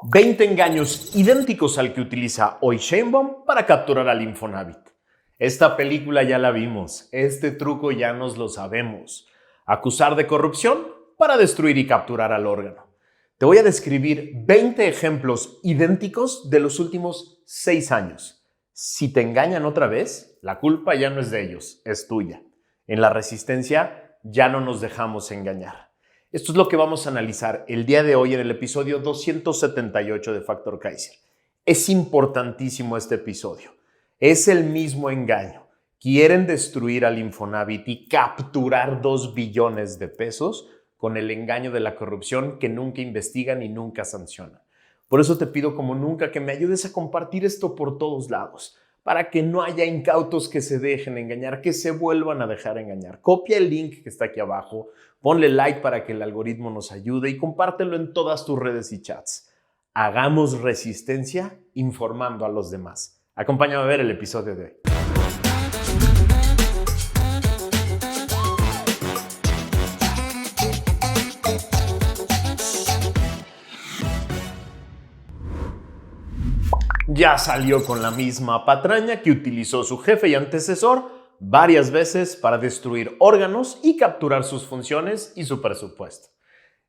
20 engaños idénticos al que utiliza hoy Sheinbaum para capturar al Infonavit. Esta película ya la vimos, este truco ya nos lo sabemos. Acusar de corrupción para destruir y capturar al órgano. Te voy a describir 20 ejemplos idénticos de los últimos 6 años. Si te engañan otra vez, la culpa ya no es de ellos, es tuya. En la Resistencia ya no nos dejamos engañar. Esto es lo que vamos a analizar el día de hoy en el episodio 278 de Factor Kaiser. Es importantísimo este episodio. Es el mismo engaño. Quieren destruir al Infonavit y capturar 2 billones de pesos con el engaño de la corrupción que nunca investigan y nunca sancionan. Por eso te pido como nunca que me ayudes a compartir esto por todos lados, para que no haya incautos que se dejen engañar, que se vuelvan a dejar engañar. Copia el link que está aquí abajo, ponle like para que el algoritmo nos ayude y compártelo en todas tus redes y chats. Hagamos resistencia informando a los demás. Acompáñame a ver el episodio de hoy. Ya salió con la misma patraña que utilizó su jefe y antecesor varias veces para destruir órganos y capturar sus funciones y su presupuesto.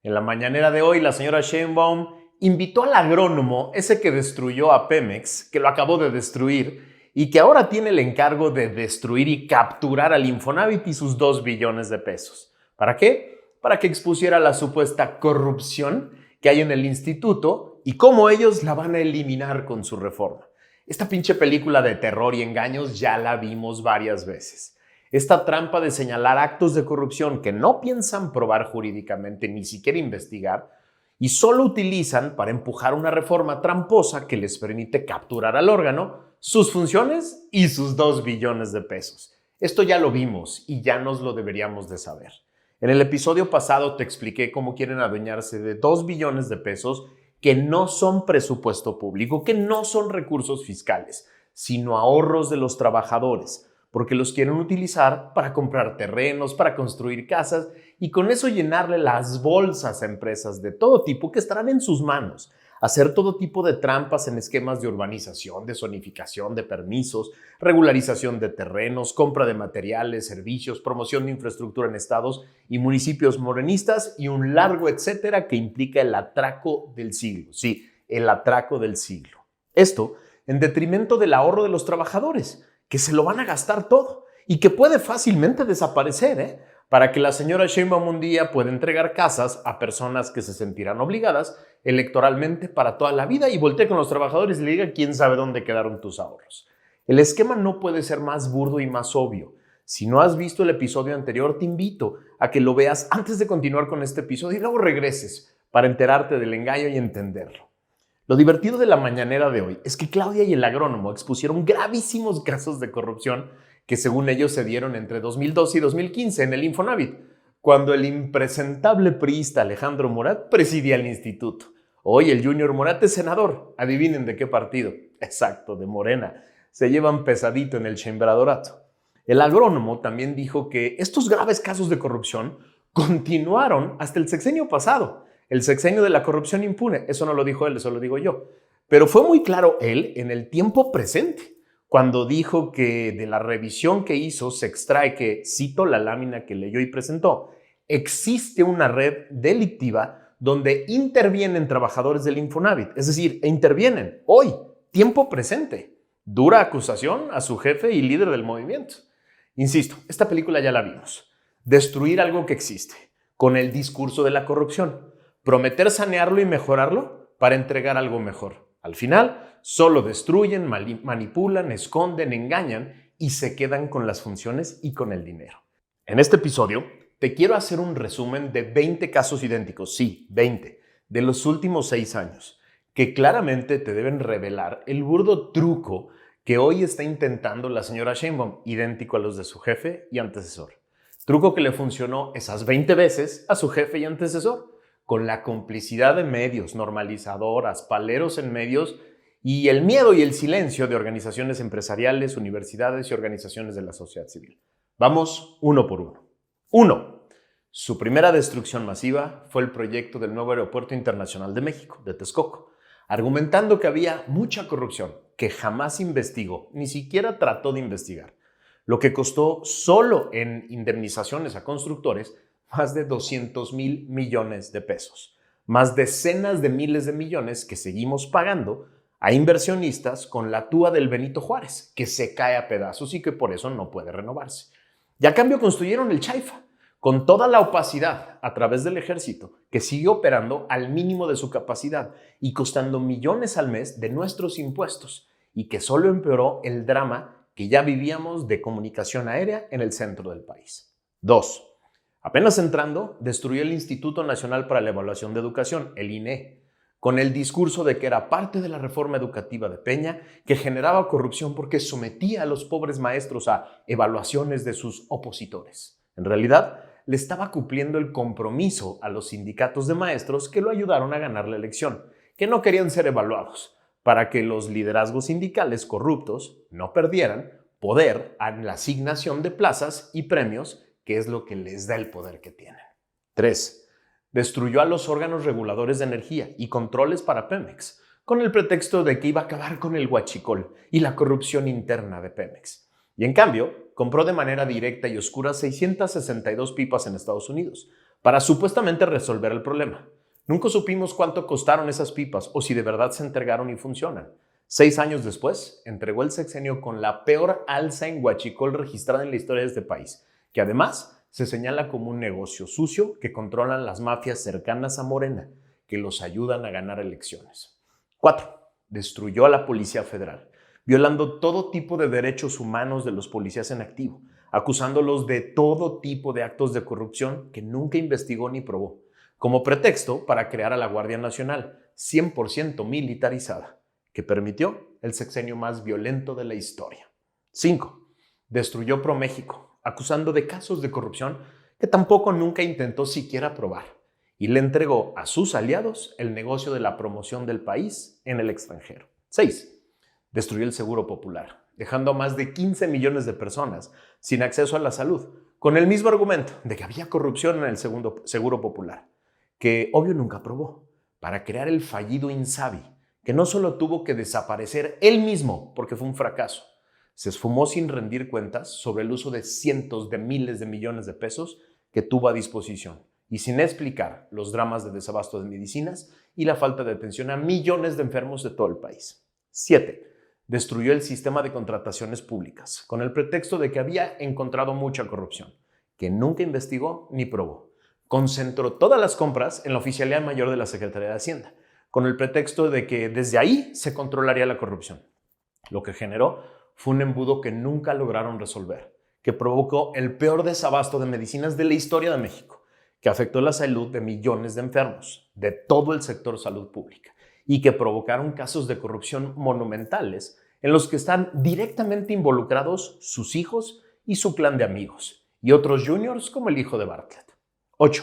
En la mañanera de hoy, la señora Sheinbaum invitó al agrónomo, ese que destruyó a Pemex, que lo acabó de destruir y que ahora tiene el encargo de destruir y capturar al Infonavit y sus 2 billones de pesos. ¿Para qué? Para que expusiera la supuesta corrupción que hay en el instituto y cómo ellos la van a eliminar con su reforma. Esta pinche película de terror y engaños ya la vimos varias veces. Esta trampa de señalar actos de corrupción que no piensan probar jurídicamente ni siquiera investigar y solo utilizan para empujar una reforma tramposa que les permite capturar al órgano, sus funciones y sus 2 billones de pesos. Esto ya lo vimos y ya nos lo deberíamos de saber. En el episodio pasado te expliqué cómo quieren adueñarse de 2 billones de pesos que no son presupuesto público, que no son recursos fiscales, sino ahorros de los trabajadores, porque los quieren utilizar para comprar terrenos, para construir casas y con eso llenarle las bolsas a empresas de todo tipo que estarán en sus manos, hacer todo tipo de trampas en esquemas de urbanización, de zonificación, de permisos, regularización de terrenos, compra de materiales, servicios, promoción de infraestructura en estados y municipios morenistas y un largo etcétera que implica el atraco del siglo. Sí, el atraco del siglo. Esto en detrimento del ahorro de los trabajadores, que se lo van a gastar todo y que puede fácilmente desaparecer, para que la señora Sheinbaum un día pueda entregar casas a personas que se sentirán obligadas electoralmente para toda la vida y voltee con los trabajadores y le diga quién sabe dónde quedaron tus ahorros. El esquema no puede ser más burdo y más obvio. Si no has visto el episodio anterior, te invito a que lo veas antes de continuar con este episodio y luego regreses para enterarte del engaño y entenderlo. Lo divertido de la mañanera de hoy es que Claudia y el agrónomo expusieron gravísimos casos de corrupción que según ellos se dieron entre 2012 y 2015 en el Infonavit, cuando el impresentable priista Alejandro Murat presidía el instituto. Hoy el Junior Murat es senador. Adivinen de qué partido. Exacto, de Morena. Se llevan pesadito en el chambradorato. El agrónomo también dijo que estos graves casos de corrupción continuaron hasta el sexenio pasado. El sexenio de la corrupción impune. Eso no lo dijo él, eso lo digo yo. Pero fue muy claro él en el tiempo presente, cuando dijo que de la revisión que hizo se extrae que, cito la lámina que leyó y presentó, existe una red delictiva donde intervienen trabajadores del Infonavit, es decir, intervienen hoy, tiempo presente. Dura acusación a su jefe y líder del movimiento. Insisto, esta película ya la vimos. Destruir algo que existe, con el discurso de la corrupción. Prometer sanearlo y mejorarlo para entregar algo mejor. Al final, solo destruyen, manipulan, esconden, engañan y se quedan con las funciones y con el dinero. En este episodio, te quiero hacer un resumen de 20 casos idénticos, sí, 20, de los últimos 6 años, que claramente te deben revelar el burdo truco que hoy está intentando la señora Sheinbaum, idéntico a los de su jefe y antecesor. Truco que le funcionó esas 20 veces a su jefe y antecesor, con la complicidad de medios, normalizadoras, paleros en medios y el miedo y el silencio de organizaciones empresariales, universidades y organizaciones de la sociedad civil. Vamos uno por uno. 1. Su primera destrucción masiva fue el proyecto del nuevo Aeropuerto Internacional de México, de Texcoco. argumentando que había mucha corrupción que jamás investigó, ni siquiera trató de investigar, lo que costó solo en indemnizaciones a constructores más de 200,000 millones de pesos, más decenas de miles de millones que seguimos pagando a inversionistas con la túa del Benito Juárez, que se cae a pedazos y que por eso no puede renovarse. Y a cambio construyeron el Chaifa, con toda la opacidad a través del ejército, que sigue operando al mínimo de su capacidad y costando millones al mes de nuestros impuestos, y que solo empeoró el drama que ya vivíamos de comunicación aérea en el centro del país. 2. Apenas entrando, destruyó el Instituto Nacional para la Evaluación de Educación, el INE, con el discurso de que era parte de la reforma educativa de Peña, que generaba corrupción porque sometía a los pobres maestros a evaluaciones de sus opositores. En realidad, le estaba cumpliendo el compromiso a los sindicatos de maestros que lo ayudaron a ganar la elección, que no querían ser evaluados, para que los liderazgos sindicales corruptos no perdieran poder en la asignación de plazas y premios, que es lo que les da el poder que tienen. 3. Destruyó a los órganos reguladores de energía y controles para Pemex, con el pretexto de que iba a acabar con el huachicol y la corrupción interna de Pemex. Y en cambio, compró de manera directa y oscura 662 pipas en Estados Unidos para supuestamente resolver el problema. Nunca supimos cuánto costaron esas pipas o si de verdad se entregaron y funcionan. 6 años después, entregó el sexenio con la peor alza en huachicol registrada en la historia de este país, que además se señala como un negocio sucio que controlan las mafias cercanas a Morena, que los ayudan a ganar elecciones. 4. Destruyó a la Policía Federal, violando todo tipo de derechos humanos de los policías en activo, acusándolos de todo tipo de actos de corrupción que nunca investigó ni probó, como pretexto para crear a la Guardia Nacional, 100% militarizada, que permitió el sexenio más violento de la historia. 5. Destruyó ProMéxico, acusando de casos de corrupción que tampoco nunca intentó siquiera probar, y le entregó a sus aliados el negocio de la promoción del país en el extranjero. 6. Destruyó el Seguro Popular, dejando a más de 15 millones de personas sin acceso a la salud, con el mismo argumento de que había corrupción en el Seguro Popular, que obvio nunca probó, para crear el fallido INSABI, que no solo tuvo que desaparecer él mismo porque fue un fracaso, se esfumó sin rendir cuentas sobre el uso de cientos de miles de millones de pesos que tuvo a disposición y sin explicar los dramas de desabasto de medicinas y la falta de atención a millones de enfermos de todo el país. 7. Destruyó el sistema de contrataciones públicas con el pretexto de que había encontrado mucha corrupción, que nunca investigó ni probó. Concentró todas las compras en la Oficialía Mayor de la Secretaría de Hacienda, con el pretexto de que desde ahí se controlaría la corrupción, lo que generó fue un embudo que nunca lograron resolver, que provocó el peor desabasto de medicinas de la historia de México, que afectó la salud de millones de enfermos, de todo el sector salud pública, y que provocaron casos de corrupción monumentales en los que están directamente involucrados sus hijos y su clan de amigos, y otros juniors como el hijo de Bartlett. 8.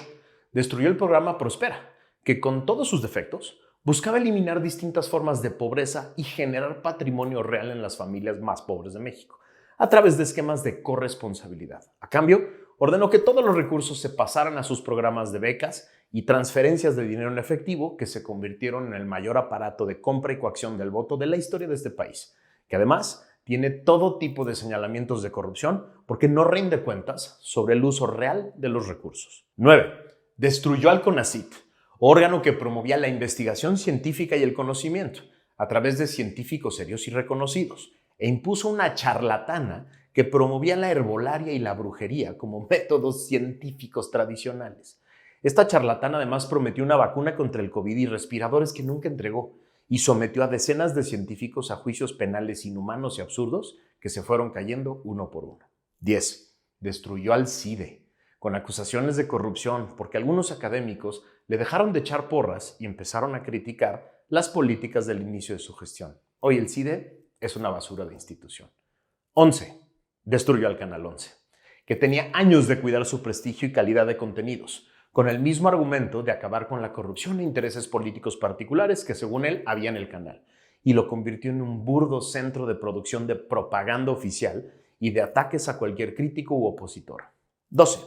Destruyó el programa Prospera, que con todos sus defectos, buscaba eliminar distintas formas de pobreza y generar patrimonio real en las familias más pobres de México, a través de esquemas de corresponsabilidad. A cambio, ordenó que todos los recursos se pasaran a sus programas de becas y transferencias de dinero en efectivo que se convirtieron en el mayor aparato de compra y coacción del voto de la historia de este país, que además tiene todo tipo de señalamientos de corrupción porque no rinde cuentas sobre el uso real de los recursos. 9. Destruyó al CONACYT, órgano que promovía la investigación científica y el conocimiento a través de científicos serios y reconocidos, e impuso una charlatana que promovía la herbolaria y la brujería como métodos científicos tradicionales. Esta charlatana además prometió una vacuna contra el COVID y respiradores que nunca entregó, y sometió a decenas de científicos a juicios penales inhumanos y absurdos que se fueron cayendo uno por uno. 10. Destruyó al CIDE, con acusaciones de corrupción porque algunos académicos le dejaron de echar porras y empezaron a criticar las políticas del inicio de su gestión. Hoy el CIDE es una basura de institución. 11. Destruyó al Canal 11, que tenía años de cuidar su prestigio y calidad de contenidos, con el mismo argumento de acabar con la corrupción e intereses políticos particulares que según él había en el canal, y lo convirtió en un burdo centro de producción de propaganda oficial y de ataques a cualquier crítico u opositor. 12.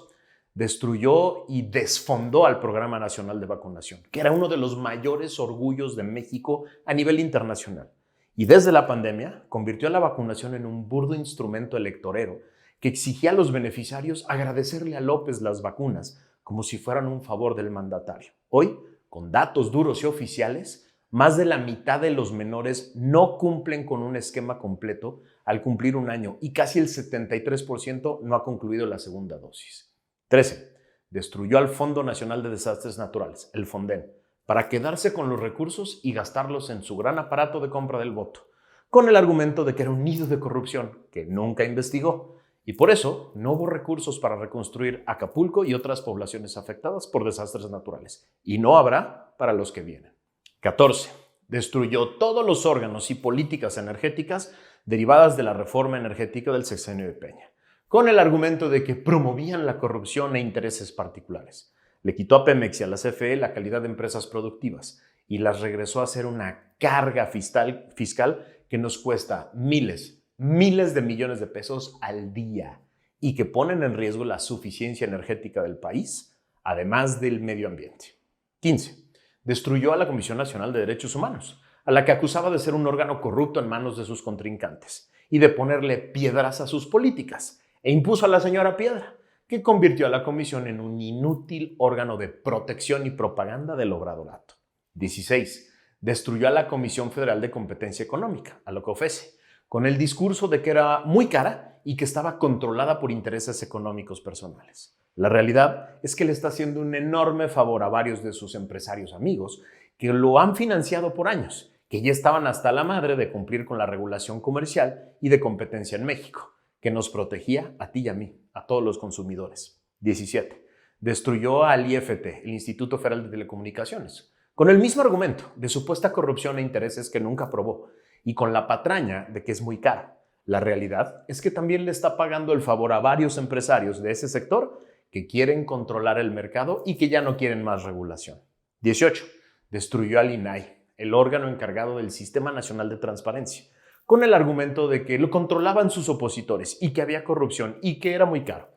destruyó y desfondó al Programa Nacional de Vacunación, que era uno de los mayores orgullos de México a nivel internacional. Y desde la pandemia convirtió a la vacunación en un burdo instrumento electorero que exigía a los beneficiarios agradecerle a López las vacunas como si fueran un favor del mandatario. Hoy, con datos duros y oficiales, más de la mitad de los menores no cumplen con un esquema completo al cumplir un año y casi el 73% no ha concluido la segunda dosis. 13. Destruyó al Fondo Nacional de Desastres Naturales, el Fonden, para quedarse con los recursos y gastarlos en su gran aparato de compra del voto, con el argumento de que era un nido de corrupción que nunca investigó, y por eso no hubo recursos para reconstruir Acapulco y otras poblaciones afectadas por desastres naturales, y no habrá para los que vienen. 14. Destruyó todos los órganos y políticas energéticas derivadas de la reforma energética del sexenio de Peña, con el argumento de que promovían la corrupción e intereses particulares. Le quitó a Pemex y a la CFE la calidad de empresas productivas y las regresó a ser una carga fiscal que nos cuesta miles de millones de pesos al día y que ponen en riesgo la suficiencia energética del país, además del medio ambiente. 15. Destruyó a la Comisión Nacional de Derechos Humanos, a la que acusaba de ser un órgano corrupto en manos de sus contrincantes y de ponerle piedras a sus políticas, e impuso a la señora Piedra, que convirtió a la comisión en un inútil órgano de protección y propaganda del obradorato. 16. Destruyó a la Comisión Federal de Competencia Económica, a la COFESE, con el discurso de que era muy cara y que estaba controlada por intereses económicos personales. La realidad es que le está haciendo un enorme favor a varios de sus empresarios amigos que lo han financiado por años, que ya estaban hasta la madre de cumplir con la regulación comercial y de competencia en México, que nos protegía a ti y a mí, a todos los consumidores. 17. Destruyó al IFT, el Instituto Federal de Telecomunicaciones, con el mismo argumento de supuesta corrupción e intereses que nunca probó y con la patraña de que es muy caro. La realidad es que también le está pagando el favor a varios empresarios de ese sector que quieren controlar el mercado y que ya no quieren más regulación. 18. Destruyó al INAI, el órgano encargado del Sistema Nacional de Transparencia, con el argumento de que lo controlaban sus opositores y que había corrupción y que era muy caro.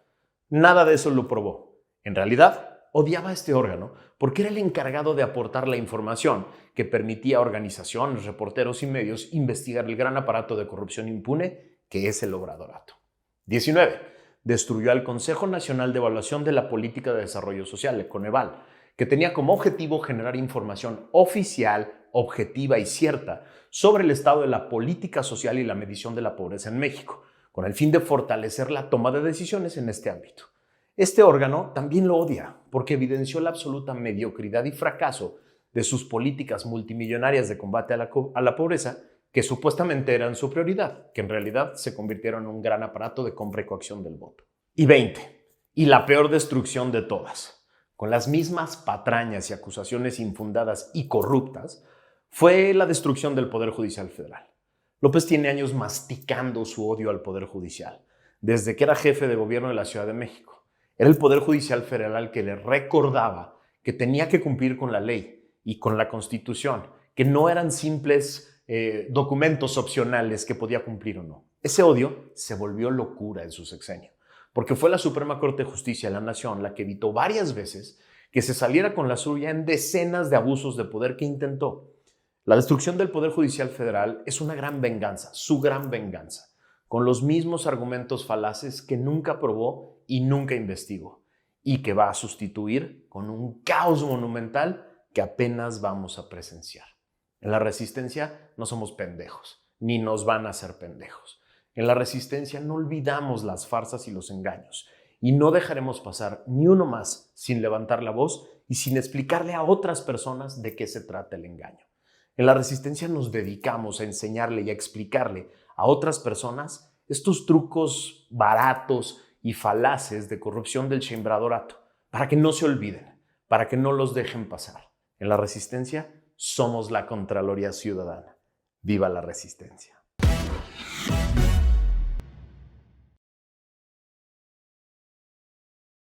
Nada de eso lo probó. En realidad, odiaba a este órgano porque era el encargado de aportar la información que permitía a organizaciones, reporteros y medios investigar el gran aparato de corrupción impune que es el obradorato. 19. Destruyó al Consejo Nacional de Evaluación de la Política de Desarrollo Social, el Coneval, que tenía como objetivo generar información oficial, objetiva y cierta sobre el estado de la política social y la medición de la pobreza en México, con el fin de fortalecer la toma de decisiones en este ámbito. Este órgano también lo odia porque evidenció la absoluta mediocridad y fracaso de sus políticas multimillonarias de combate a la pobreza, que supuestamente eran su prioridad, que en realidad se convirtieron en un gran aparato de compra y coacción del voto. Y 20. Y la peor destrucción de todas, con las mismas patrañas y acusaciones infundadas y corruptas, fue la destrucción del Poder Judicial Federal. López tiene años masticando su odio al Poder Judicial, desde que era jefe de gobierno de la Ciudad de México. Era el Poder Judicial Federal que le recordaba que tenía que cumplir con la ley y con la Constitución, que no eran simples documentos opcionales que podía cumplir o no. Ese odio se volvió locura en su sexenio, porque fue la Suprema Corte de Justicia de la Nación la que evitó varias veces que se saliera con la suya en decenas de abusos de poder que intentó. La destrucción del Poder Judicial Federal es una gran venganza, su gran venganza, con los mismos argumentos falaces que nunca probó y nunca investigó, y que va a sustituir con un caos monumental que apenas vamos a presenciar. En la resistencia no somos pendejos, ni nos van a hacer pendejos. En la resistencia no olvidamos las farsas y los engaños, y no dejaremos pasar ni uno más sin levantar la voz y sin explicarle a otras personas de qué se trata el engaño. En la resistencia nos dedicamos a enseñarle y a explicarle a otras personas estos trucos baratos y falaces de corrupción del chambradorato, para que no se olviden, para que no los dejen pasar. En la resistencia somos la Contraloría Ciudadana. ¡Viva la resistencia!